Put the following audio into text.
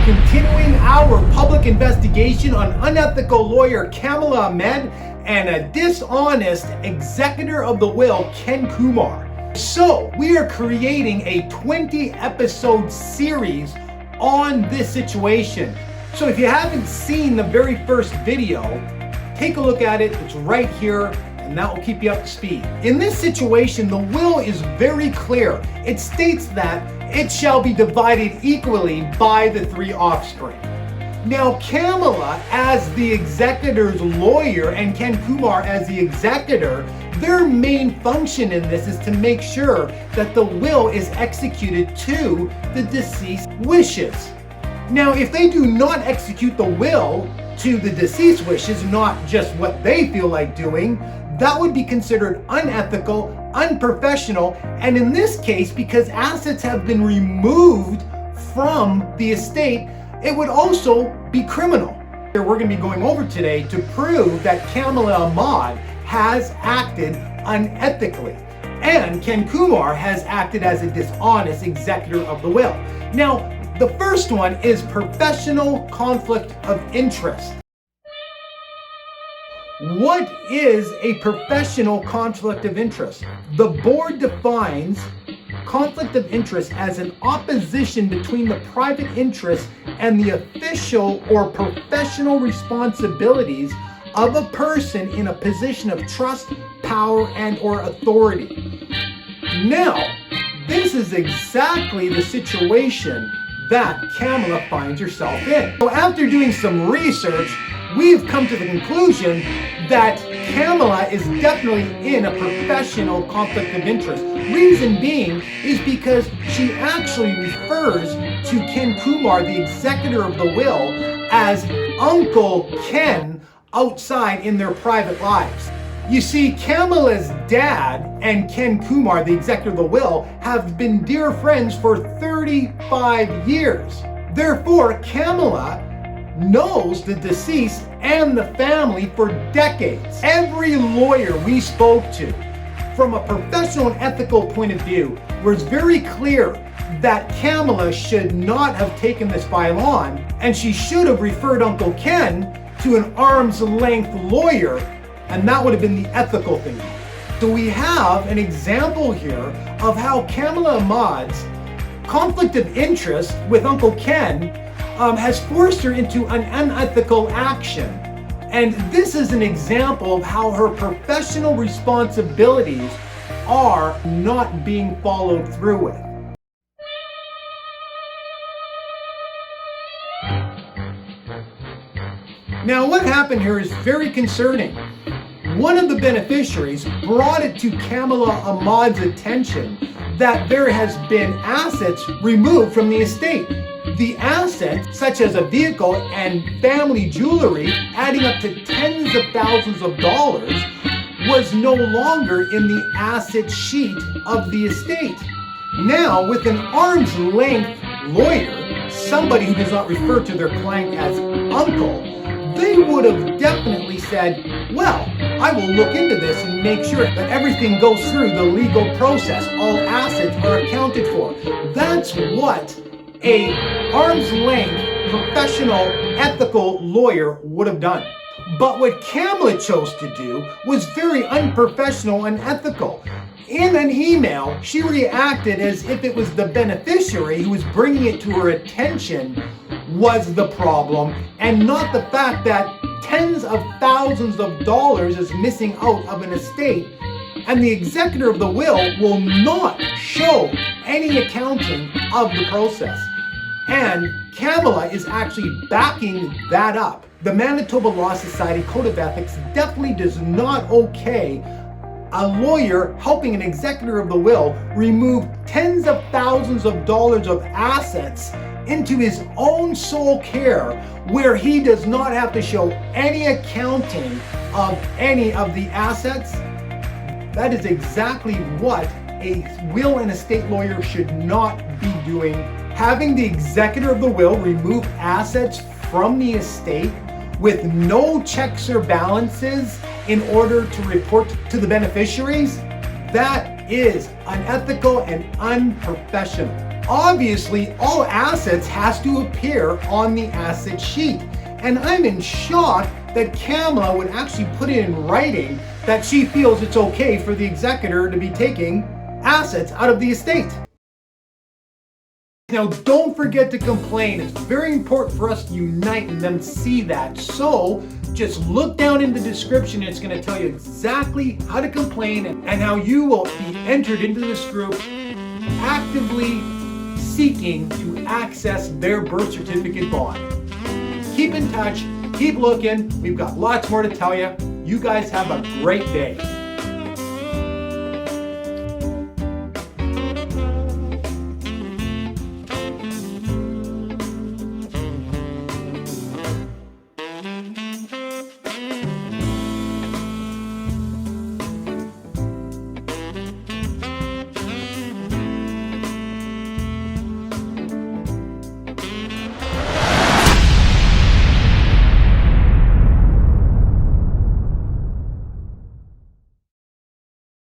are continuing our public investigation on unethical lawyer Kamilah Ahamed and a dishonest executor of the will, Ken Kumar. So we are creating a 20-episode series on this situation. So if you haven't seen the very first video, take a look at it. It's right here, and that will keep you up to speed. In this situation, the will is very clear. It states that it shall be divided equally by the three offspring. Now, Kamilah, as the executor's lawyer, and Ken Kumar as the executor, their main function in this is to make sure that the will is executed to the deceased's wishes. Now, if they do not execute the will to the deceased's wishes, not just what they feel like doing, that would be considered unethical, unprofessional, and in this case, because assets have been removed from the estate, it would also be criminal. We're going to be going over today to prove that Kamilah Ahamed has acted unethically, and Ken Kumar has acted as a dishonest executor of the will. Now, the first one is professional conflict of interest. What is a professional conflict of interest? The board defines conflict of interest as an opposition between the private interest and the official or professional responsibilities of a person in a position of trust, power, and or authority. Now, this is exactly the situation that Kamilah finds herself in. So after doing some research, we've come to the conclusion that Kamilah is definitely in a professional conflict of interest. Reason being is because she actually refers to Ken Kumar, the executor of the will, as Uncle Ken outside in their private lives. You see, Kamilah's dad and Ken Kumar, the executor of the will, have been dear friends for 35 years. Therefore, Kamilah knows the deceased and the family for decades. Every lawyer we spoke to, from a professional and ethical point of view, was very clear that Kamilah should not have taken this file on, and she should have referred Uncle Ken to an arm's length lawyer, and that would have been the ethical thing. So we have an example here of how Kamilah Ahmed's conflict of interest with Uncle Ken has forced her into an unethical action. And this is an example of how her professional responsibilities are not being followed through with. Now, what happened here is very concerning. One of the beneficiaries brought it to Kamilah Ahmed's attention that there has been assets removed from the estate. The assets, such as a vehicle and family jewelry, adding up to tens of thousands of dollars, was no longer in the asset sheet of the estate. Now, with an arm's length lawyer, somebody who does not refer to their client as uncle, they would have definitely said, well, I will look into this and make sure that everything goes through the legal process. All assets are accounted for. That's what a arm's length, professional, ethical lawyer would have done. But what Kamilah chose to do was very unprofessional and unethical. In an email, she reacted as if it was the beneficiary who was bringing it to her attention was the problem, and not the fact that tens of thousands of dollars is missing out of an estate, and the executor of the will not show any accounting of the process. And Kamilah is actually backing that up. The Manitoba Law Society Code of Ethics definitely does not okay a lawyer helping an executor of the will remove tens of thousands of dollars of assets into his own sole care, where he does not have to show any accounting of any of the assets. That is exactly what a will and estate lawyer should not be doing. Having the executor of the will remove assets from the estate with no checks or balances in order to report to the beneficiaries, that is unethical and unprofessional. obviously all assets has to appear on the asset sheet. And I'm in shock that Kamilah would actually put it in writing that she feels it's okay for the executor to be taking assets out of the estate. Now, don't forget to complain. It's very important for us to unite and them see that. So just look down in the description. It's going to tell you exactly how to complain and how you will be entered into this group actively seeking to access their birth certificate bond. Keep in touch. Keep looking. We've got lots more to tell you. You guys have a great day.